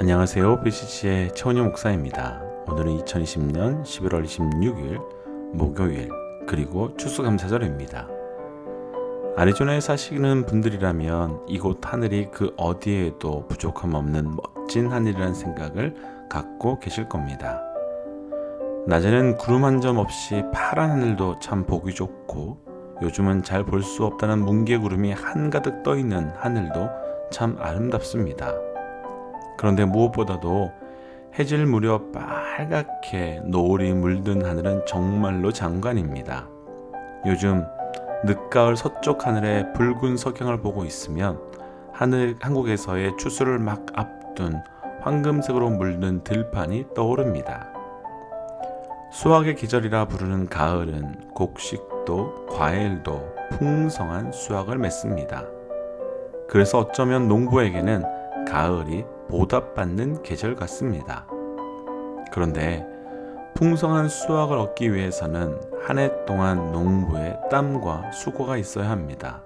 안녕하세요. BCC의 최원영 목사입니다. 오늘은 2020년 11월 26일 목요일 그리고 추수감사절입니다. 아리조나에 사시는 분들이라면 이곳 하늘이 그 어디에도 부족함 없는 멋진 하늘이라는 생각을 갖고 계실 겁니다. 낮에는 구름 한 점 없이 파란 하늘도 참 보기 좋고 요즘은 잘 볼 수 없다는 뭉게구름이 한가득 떠있는 하늘도 참 아름답습니다. 그런데 무엇보다도 해질 무렵 빨갛게 노을이 물든 하늘은 정말로 장관입니다. 요즘 늦가을 서쪽 하늘의 붉은 석양을 보고 있으면 한국에서의 추수를 막 앞둔 황금색으로 물든 들판이 떠오릅니다. 수확의 계절이라 부르는 가을은 곡식도 과일도 풍성한 수확을 맺습니다. 그래서 어쩌면 농부에게는 가을이 보답받는 계절 같습니다. 그런데 풍성한 수확을 얻기 위해서는 한 해 동안 농부의 땀과 수고가 있어야 합니다.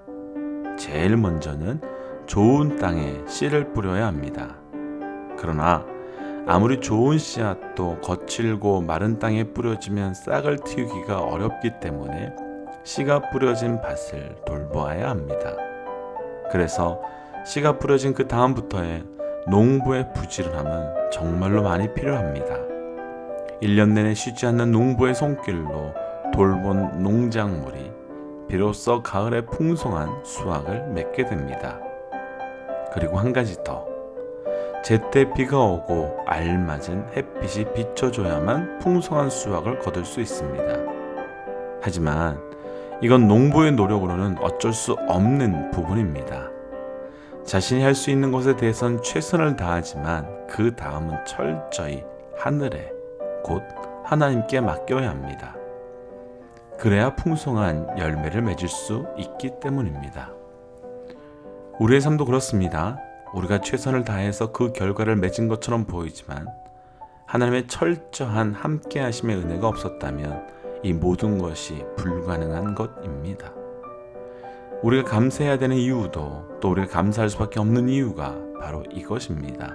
제일 먼저는 좋은 땅에 씨를 뿌려야 합니다. 그러나 아무리 좋은 씨앗도 거칠고 마른 땅에 뿌려지면 싹을 틔우기가 어렵기 때문에 씨가 뿌려진 밭을 돌보아야 합니다. 그래서 씨가 뿌려진 그 다음부터의 농부의 부지런함은 정말로 많이 필요합니다. 1년 내내 쉬지 않는 농부의 손길로 돌본 농작물이 비로소 가을에 풍성한 수확을 맺게 됩니다. 그리고 한 가지 더, 제때 비가 오고 알맞은 햇빛이 비춰줘야만 풍성한 수확을 거둘 수 있습니다. 하지만 이건 농부의 노력으로는 어쩔 수 없는 부분입니다. 자신이 할 수 있는 것에 대해선 최선을 다하지만 그 다음은 철저히 하늘에, 곧 하나님께 맡겨야 합니다. 그래야 풍성한 열매를 맺을 수 있기 때문입니다. 우리의 삶도 그렇습니다. 우리가 최선을 다해서 그 결과를 맺은 것처럼 보이지만 하나님의 철저한 함께하심의 은혜가 없었다면 이 모든 것이 불가능한 것입니다. 우리가 감사해야 되는 이유도 또 우리가 감사할 수밖에 없는 이유가 바로 이것입니다.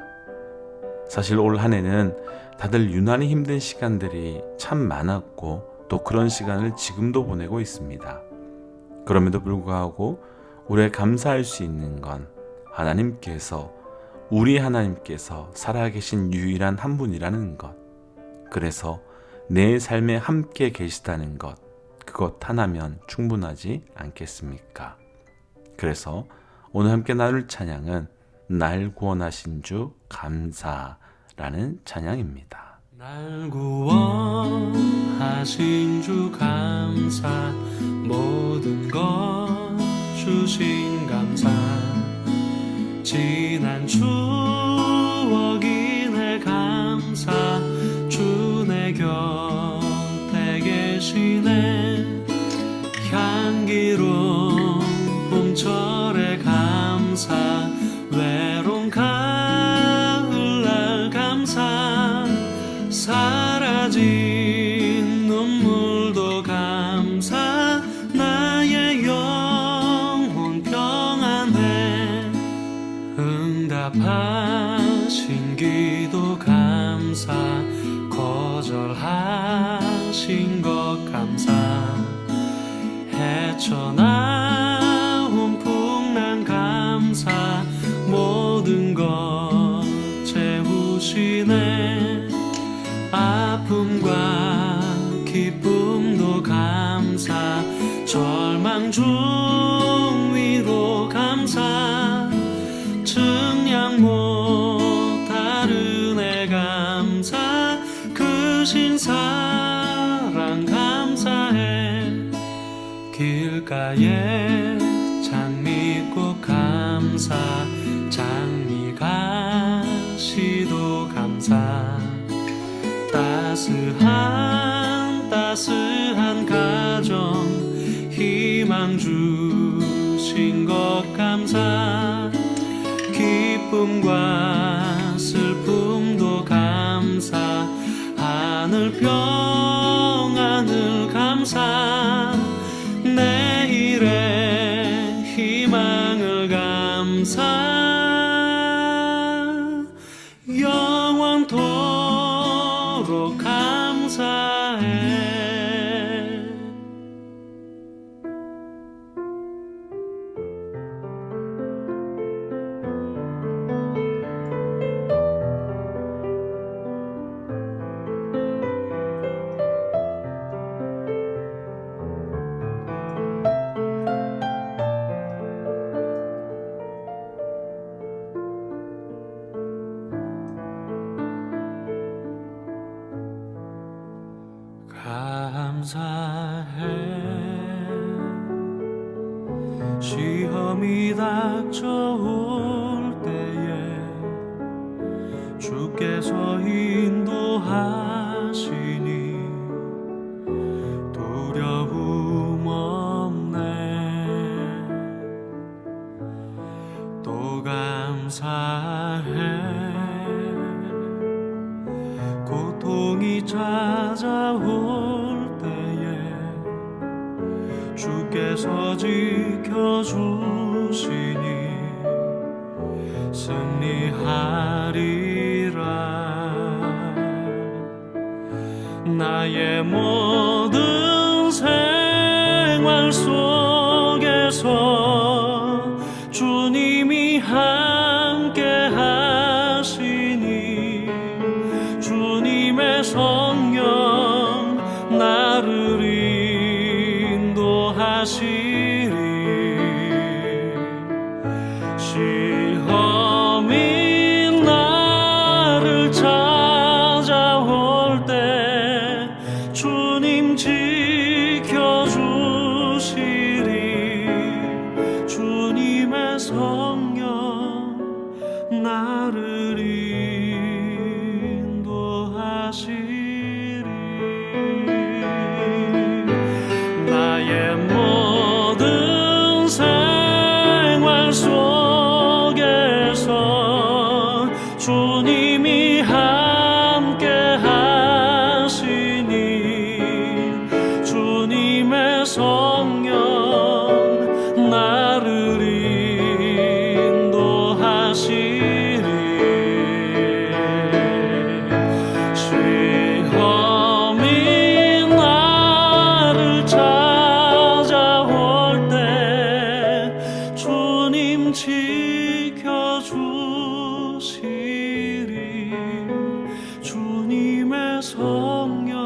사실 올 한 해는 다들 유난히 힘든 시간들이 참 많았고 또 그런 시간을 지금도 보내고 있습니다. 그럼에도 불구하고 우리가 감사할 수 있는 건 우리 하나님께서 살아계신 유일한 한 분이라는 것, 그래서 내 삶에 함께 계시다는 것, 그것 하나면 충분하지 않겠습니까? 그래서 오늘 함께 나눌 찬양은 날 구원하신 주 감사라는 찬양입니다. 날 구원하신 주 감사, 모든 것 주신 감사, 지난 추억이 내 감사, 주 내 곁에 계시네. 향기로운 봄철의 감사, 외로운 가을날 감사, 사라진 눈물도 감사, 나의 영혼 평안해. 응답하신 기도 감사, 거절하신 것 감사, 헤쳐나온 풍랑 감사, 모든 것 채우시네. 아픔과 기쁨도 감사, 절망 중 위로 감사, 증량 못할 은혜 감사, 크신 사랑 감사해. 길가에 장미꽃 감사, 장미가시도 감사, 따스한 가정 희망 주신 것 감사, 기쁨과 슬픔도 감사, 하늘 평안을 감사, 내일의 희망을 감사, 고통이 닥쳐올 때에 주께서 인도하시니 두려움 없네. 또 감사해. 고통이 찾아올 때에 주께서 지켜주시니 승리하리라. 나의 모든 생활 속에서 주님이 함께 하시니 주님의 성령 나를 인도하시리. 시험이 나를 찾아올 때 주님 지켜주시리. 주님의 성령 나를 인도하시리. 나의 모든 생활 속에서 주님이 함께 하시니 주님의 성령 나를 인도하시리. 시험이 나를 찾아올 때 주님 지켜주시리. 주님의 성령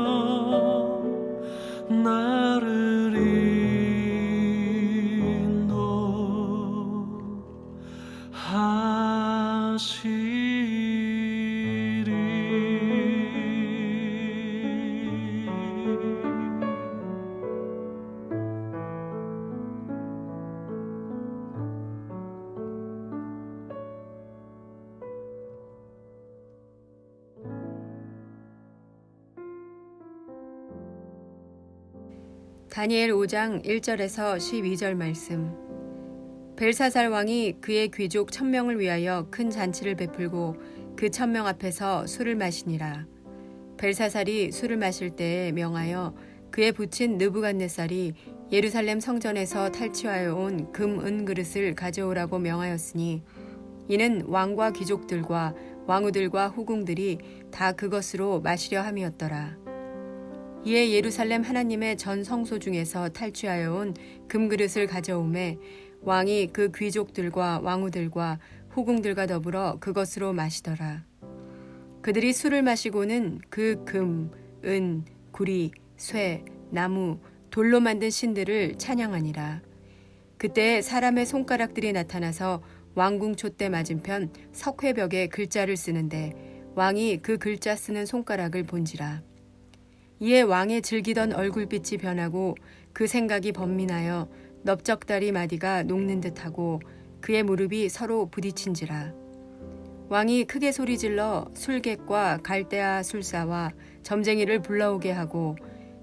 나를 다니엘 5장 1절에서 12절 말씀. 벨사살 왕이 그의 귀족 1000명을 위하여 큰 잔치를 베풀고 그 1000명 앞에서 술을 마시니라. 벨사살이 술을 마실 때에 명하여 그의 부친 느부갓네살이 예루살렘 성전에서 탈취하여 온 금, 은 그릇을 가져오라고 명하였으니 이는 왕과 귀족들과 왕후들과 후궁들이 다 그것으로 마시려 함이었더라. 이에 예루살렘 하나님의 전 성소 중에서 탈취하여 온 금그릇을 가져오매 왕이 그 귀족들과 왕후들과 후궁들과 더불어 그것으로 마시더라. 그들이 술을 마시고는 그 금, 은, 구리, 쇠, 나무, 돌로 만든 신들을 찬양하니라. 그때 사람의 손가락들이 나타나서 왕궁 촛대 맞은편 석회벽에 글자를 쓰는데 왕이 그 글자 쓰는 손가락을 본지라. 이에 왕의 즐기던 얼굴빛이 변하고 그 생각이 번민하여 넓적다리 마디가 녹는 듯하고 그의 무릎이 서로 부딪힌지라. 왕이 크게 소리질러 술객과 갈대아 술사와 점쟁이를 불러오게 하고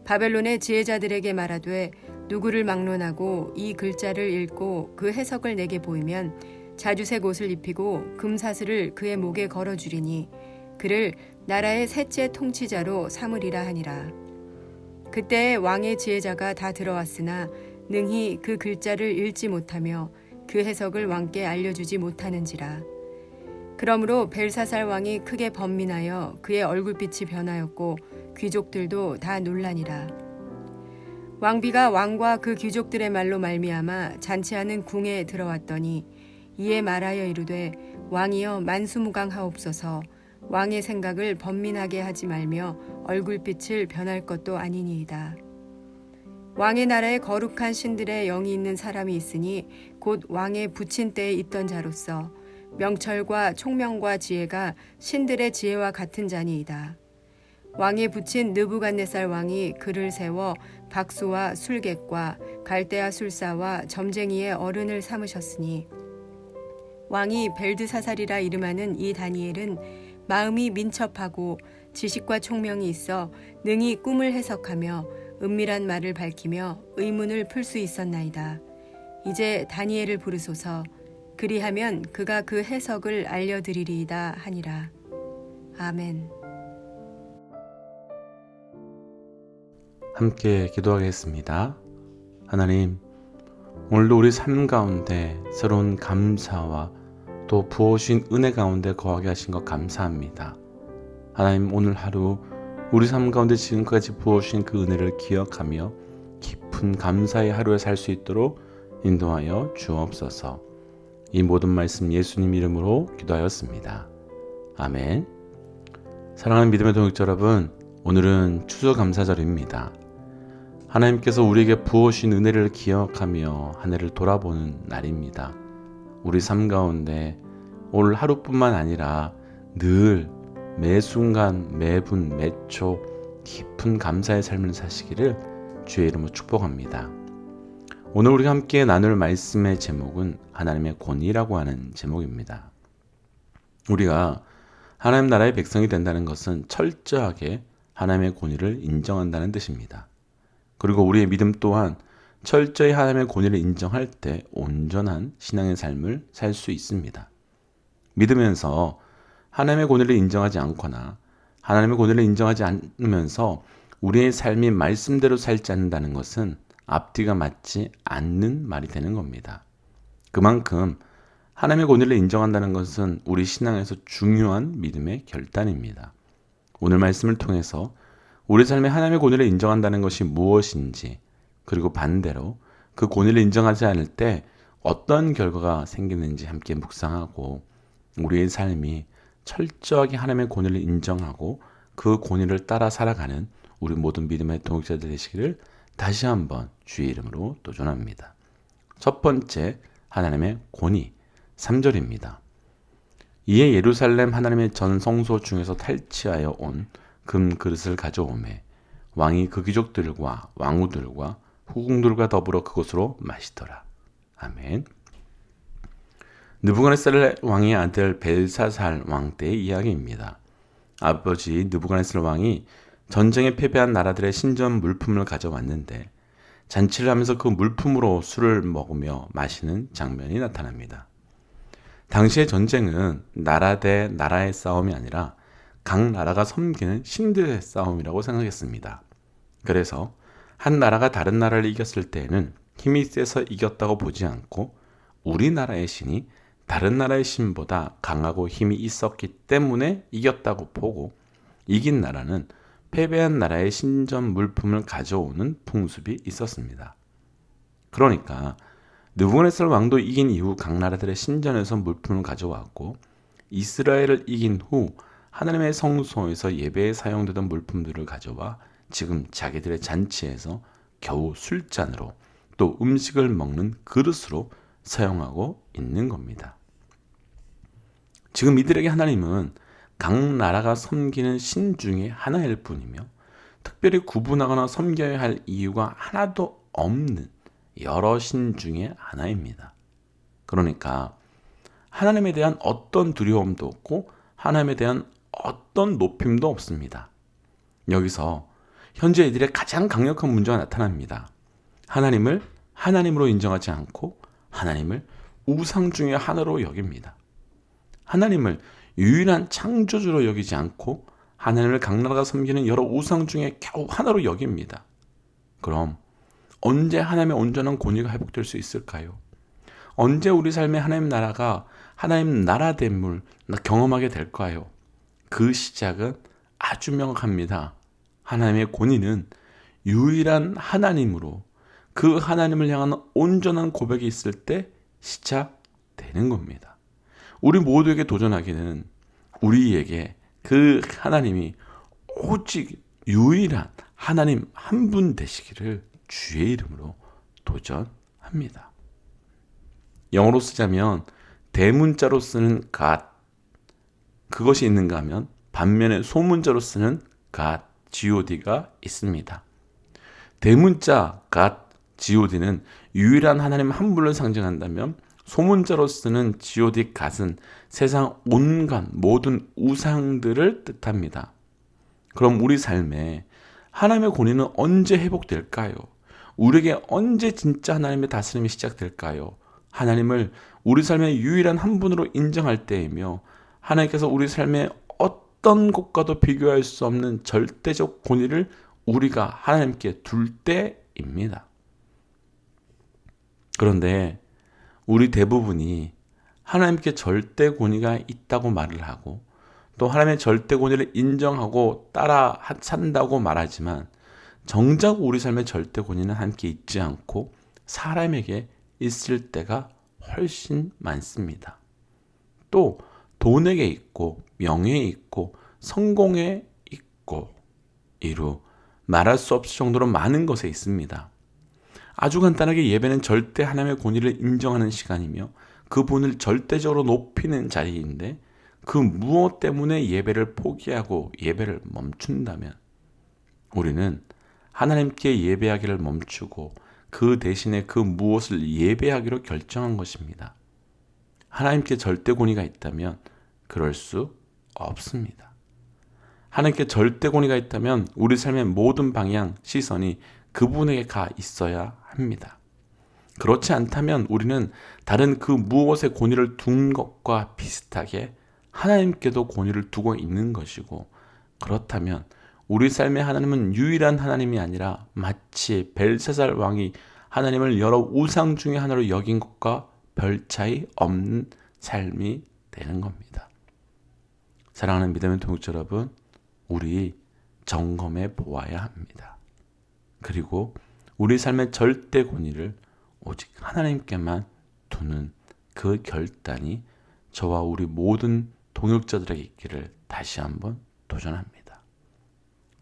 바벨론의 지혜자들에게 말하되 누구를 막론하고 이 글자를 읽고 그 해석을 내게 보이면 자주색 옷을 입히고 금사슬을 그의 목에 걸어주리니 그를 나라의 셋째 통치자로 삼으리라 하니라. 그때 왕의 지혜자가 다 들어왔으나 능히 그 글자를 읽지 못하며 그 해석을 왕께 알려주지 못하는지라. 그러므로 벨사살 왕이 크게 번민하여 그의 얼굴빛이 변하였고 귀족들도 다 놀라니라. 왕비가 왕과 그 귀족들의 말로 말미암아 잔치하는 궁에 들어왔더니 이에 말하여 이르되 왕이여 만수무강하옵소서. 왕의 생각을 번민하게 하지 말며 얼굴빛을 변할 것도 아니니이다. 왕의 나라에 거룩한 신들의 영이 있는 사람이 있으니 곧 왕의 부친 때에 있던 자로서 명철과 총명과 지혜가 신들의 지혜와 같은 자니이다. 왕의 부친 느부갓네살 왕이 그를 세워 박수와 술객과 갈대아 술사와 점쟁이의 어른을 삼으셨으니 왕이 벨드사살이라 이름하는 이 다니엘은 마음이 민첩하고 지식과 총명이 있어 능히 꿈을 해석하며 은밀한 말을 밝히며 의문을 풀 수 있었나이다. 이제 다니엘을 부르소서. 그리하면 그가 그 해석을 알려드리리이다 하니라. 아멘. 함께 기도하겠습니다. 하나님, 오늘도 우리 삶 가운데 새로운 감사와 또 부어주신 은혜 가운데 거하게 하신 것 감사합니다. 하나님, 오늘 하루 우리 삶 가운데 지금까지 부어주신 그 은혜를 기억하며 깊은 감사의 하루에 살 수 있도록 인도하여 주옵소서. 이 모든 말씀 예수님 이름으로 기도하였습니다. 아멘. 사랑하는 믿음의 동역자 여러분, 오늘은 추수감사절입니다. 하나님께서 우리에게 부어주신 은혜를 기억하며 한 해를 돌아보는 날입니다. 우리 삶 가운데 오늘 하루뿐만 아니라 늘 매 순간 매분 매초 깊은 감사의 삶을 사시기를 주의 이름으로 축복합니다. 오늘 우리가 함께 나눌 말씀의 제목은 하나님의 권위라고 하는 제목입니다. 우리가 하나님 나라의 백성이 된다는 것은 철저하게 하나님의 권위를 인정한다는 뜻입니다. 그리고 우리의 믿음 또한 철저히 하나님의 권위를 인정할 때 온전한 신앙의 삶을 살 수 있습니다. 믿으면서 하나님의 권위를 인정하지 않거나 하나님의 권위를 인정하지 않으면서 우리의 삶이 말씀대로 살지 않는다는 것은 앞뒤가 맞지 않는 말이 되는 겁니다. 그만큼 하나님의 권위를 인정한다는 것은 우리 신앙에서 중요한 믿음의 결단입니다. 오늘 말씀을 통해서 우리 삶에 하나님의 권위를 인정한다는 것이 무엇인지, 그리고 반대로 그 권위를 인정하지 않을 때 어떤 결과가 생기는지 함께 묵상하고 우리의 삶이 철저하게 하나님의 권위를 인정하고 그 권위를 따라 살아가는 우리 모든 믿음의 동역자들 되시기를 다시 한번 주의 이름으로 도전합니다. 첫 번째, 하나님의 권위 3절입니다. 이에 예루살렘 하나님의 전 성소 중에서 탈취하여 온 금 그릇을 가져오매 왕이 그 귀족들과 왕후들과 후궁들과 더불어 그곳으로 마시더라. 아멘. 느부갓네살 왕의 아들 벨사살 왕 때의 이야기입니다. 아버지 느부갓네살 왕이 전쟁에 패배한 나라들의 신전 물품을 가져왔는데 잔치를 하면서 그 물품으로 술을 먹으며 마시는 장면이 나타납니다. 당시의 전쟁은 나라 대 나라의 싸움이 아니라 각 나라가 섬기는 신들의 싸움이라고 생각했습니다. 그래서 한 나라가 다른 나라를 이겼을 때에는 힘이 세서 이겼다고 보지 않고 우리나라의 신이 다른 나라의 신보다 강하고 힘이 있었기 때문에 이겼다고 보고 이긴 나라는 패배한 나라의 신전 물품을 가져오는 풍습이 있었습니다. 그러니까 느부갓네살 왕도 이긴 이후 각 나라들의 신전에서 물품을 가져왔고 이스라엘을 이긴 후 하나님의 성소에서 예배에 사용되던 물품들을 가져와 지금 자기들의 잔치에서 겨우 술잔으로 또 음식을 먹는 그릇으로 사용하고 있는 겁니다. 지금 이들에게 하나님은 각 나라가 섬기는 신 중에 하나일 뿐이며 특별히 구분하거나 섬겨야 할 이유가 하나도 없는 여러 신 중에 하나입니다. 그러니까 하나님에 대한 어떤 두려움도 없고 하나님에 대한 어떤 높임도 없습니다. 여기서 현재 이들의 가장 강력한 문제가 나타납니다. 하나님을 하나님으로 인정하지 않고 하나님을 우상 중에 하나로 여깁니다. 하나님을 유일한 창조주로 여기지 않고 하나님을 각 나라가 섬기는 여러 우상 중에 겨우 하나로 여깁니다. 그럼 언제 하나님의 온전한 권위가 회복될 수 있을까요? 언제 우리 삶의 하나님 나라가 하나님 나라됨을 경험하게 될까요? 그 시작은 아주 명확합니다. 하나님의 권위는 유일한 하나님으로 그 하나님을 향한 온전한 고백이 있을 때 시작되는 겁니다. 우리 모두에게 도전하기는 우리에게 그 하나님이 오직 유일한 하나님 한 분 되시기를 주의 이름으로 도전합니다. 영어로 쓰자면 대문자로 쓰는 God, 그것이 있는가 하면 반면에 소문자로 쓰는 God, God가 있습니다. 대문자 God, God는 유일한 하나님 한 분을 상징한다면 소문자로 쓰는 GOD 갓은 세상 온갖 모든 우상들을 뜻합니다. 그럼 우리 삶에 하나님의 권위는 언제 회복될까요? 우리에게 언제 진짜 하나님의 다스림이 시작될까요? 하나님을 우리 삶의 유일한 한 분으로 인정할 때이며 하나님께서 우리 삶의 어떤 것과도 비교할 수 없는 절대적 권위를 우리가 하나님께 둘 때입니다. 그런데 우리 대부분이 하나님께 절대 권위가 있다고 말을 하고 또 하나님의 절대 권위를 인정하고 따라 산다고 말하지만 정작 우리 삶의 절대 권위는 함께 있지 않고 사람에게 있을 때가 훨씬 많습니다. 또 돈에게 있고 명예에 있고 성공에 있고 이루 말할 수 없을 정도로 많은 것에 있습니다. 아주 간단하게 예배는 절대 하나님의 권위를 인정하는 시간이며 그분을 절대적으로 높이는 자리인데 그 무엇 때문에 예배를 포기하고 예배를 멈춘다면 우리는 하나님께 예배하기를 멈추고 그 대신에 그 무엇을 예배하기로 결정한 것입니다. 하나님께 절대 권위가 있다면 그럴 수 없습니다. 하나님께 절대 권위가 있다면 우리 삶의 모든 방향, 시선이 그분에게 가 있어야 합니다. 그렇지 않다면 우리는 다른 그 무엇의 권위를 둔 것과 비슷하게 하나님께도 권위를 두고 있는 것이고 그렇다면 우리 삶의 하나님은 유일한 하나님이 아니라 마치 벨사살 왕이 하나님을 여러 우상 중에 하나로 여긴 것과 별 차이 없는 삶이 되는 겁니다. 사랑하는 믿음의 동역자 여러분, 우리 점검해 보아야 합니다. 그리고 우리 삶의 절대 권위를 오직 하나님께만 두는 그 결단이 저와 우리 모든 동역자들에게 있기를 다시 한번 도전합니다.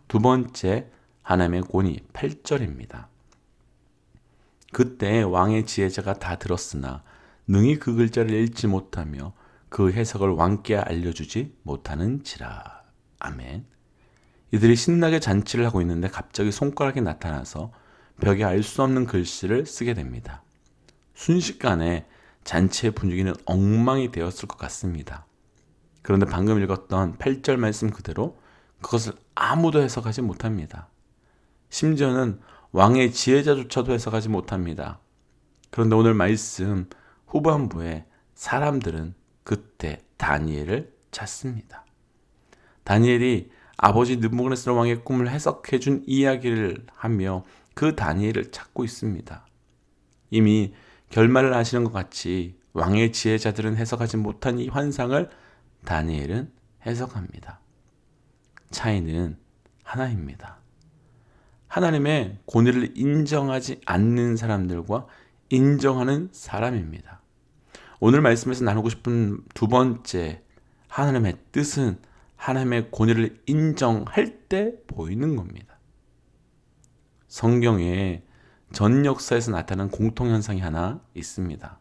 두 번째, 하나님의 권위 8절입니다. 그때 왕의 지혜자가 다 들었으나 능히 그 글자를 읽지 못하며 그 해석을 왕께 알려주지 못하는지라. 아멘. 이들이 신나게 잔치를 하고 있는데 갑자기 손가락이 나타나서 벽에 알 수 없는 글씨를 쓰게 됩니다. 순식간에 잔치의 분위기는 엉망이 되었을 것 같습니다. 그런데 방금 읽었던 8절 말씀 그대로 그것을 아무도 해석하지 못합니다. 심지어는 왕의 지혜자조차도 해석하지 못합니다. 그런데 오늘 말씀 후반부에 사람들은 그때 다니엘을 찾습니다. 다니엘이 아버지 느부갓네살 왕의 꿈을 해석해 준 이야기를 하며 그 다니엘을 찾고 있습니다. 이미 결말을 아시는 것 같이 왕의 지혜자들은 해석하지 못한 이 환상을 다니엘은 해석합니다. 차이는 하나입니다. 하나님의 권위를 인정하지 않는 사람들과 인정하는 사람입니다. 오늘 말씀에서 나누고 싶은 두 번째 하나님의 뜻은 하나님의 권위를 인정할 때 보이는 겁니다. 성경에 전 역사에서 나타난 공통현상이 하나 있습니다.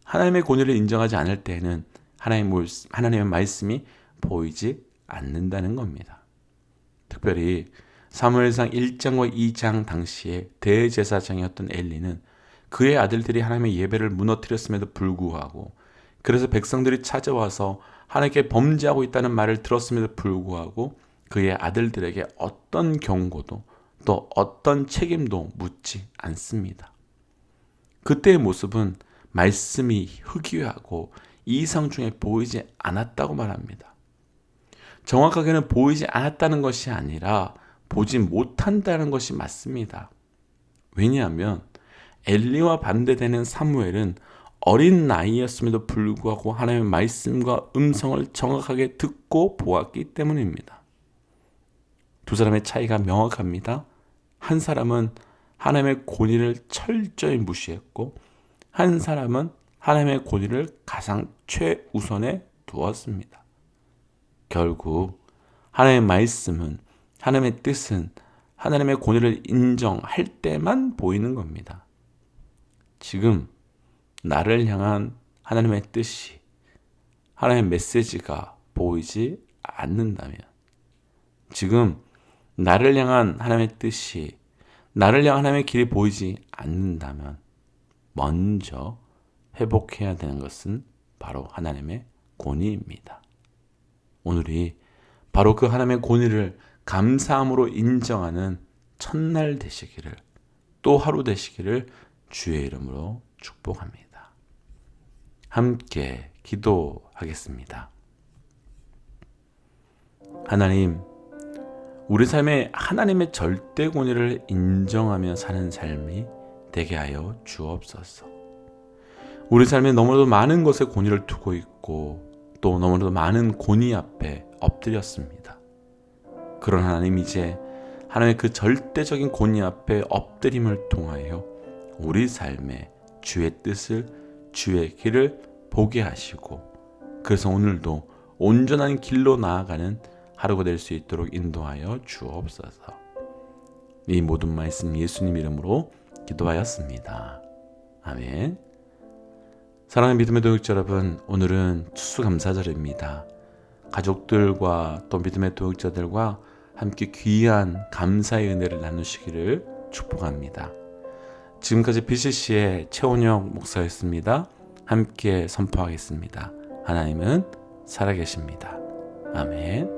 하나님의 권위를 인정하지 않을 때에는 하나님의 말씀이 보이지 않는다는 겁니다. 특별히 사무엘상 1장과 2장 당시에 대제사장이었던 엘리는 그의 아들들이 하나님의 예배를 무너뜨렸음에도 불구하고 그래서 백성들이 찾아와서 하나님께 범죄하고 있다는 말을 들었음에도 불구하고 그의 아들들에게 어떤 경고도 또 어떤 책임도 묻지 않습니다. 그때의 모습은 말씀이 희귀하고 이상 중에 보이지 않았다고 말합니다. 정확하게는 보이지 않았다는 것이 아니라 보지 못한다는 것이 맞습니다. 왜냐하면 엘리와 반대되는 사무엘은 어린 나이였음에도 불구하고 하나님의 말씀과 음성을 정확하게 듣고 보았기 때문입니다. 두 사람의 차이가 명확합니다. 한 사람은 하나님의 권위를 철저히 무시했고 한 사람은 하나님의 권위를 가장 최우선에 두었습니다. 결국 하나님의 말씀은 하나님의 뜻은 하나님의 권위를 인정할 때만 보이는 겁니다. 지금 나를 향한 하나님의 뜻이 하나님의 메시지가 보이지 않는다면 지금 나를 향한 하나님의 뜻이 나를 향한 하나님의 길이 보이지 않는다면 먼저 회복해야 되는 것은 바로 하나님의 권위입니다. 오늘이 바로 그 하나님의 권위를 감사함으로 인정하는 첫날 되시기를, 또 하루 되시기를 주의 이름으로 축복합니다. 함께 기도하겠습니다. 하나님, 우리 삶에 하나님의 절대 권위를 인정하며 사는 삶이 되게 하여 주옵소서. 우리 삶에 너무나도 많은 것에 권위를 두고 있고 또 너무나도 많은 권위 앞에 엎드렸습니다. 그런 하나님, 이제 하나님의 그 절대적인 권위 앞에 엎드림을 통하여 우리 삶에 주의 뜻을, 주의 길을 보게 하시고, 그래서 오늘도 온전한 길로 나아가는 하루가 될 수 있도록 인도하여 주옵소서. 이 모든 말씀 예수님 이름으로 기도하였습니다. 아멘. 사랑하는 믿음의 동역자 여러분, 오늘은 추수감사절입니다. 가족들과 또 믿음의 동역자들과 함께 귀한 감사의 은혜를 나누시기를 축복합니다. 지금까지 BCC의 최원영 목사였습니다. 함께 선포하겠습니다. 하나님은 살아계십니다. 아멘.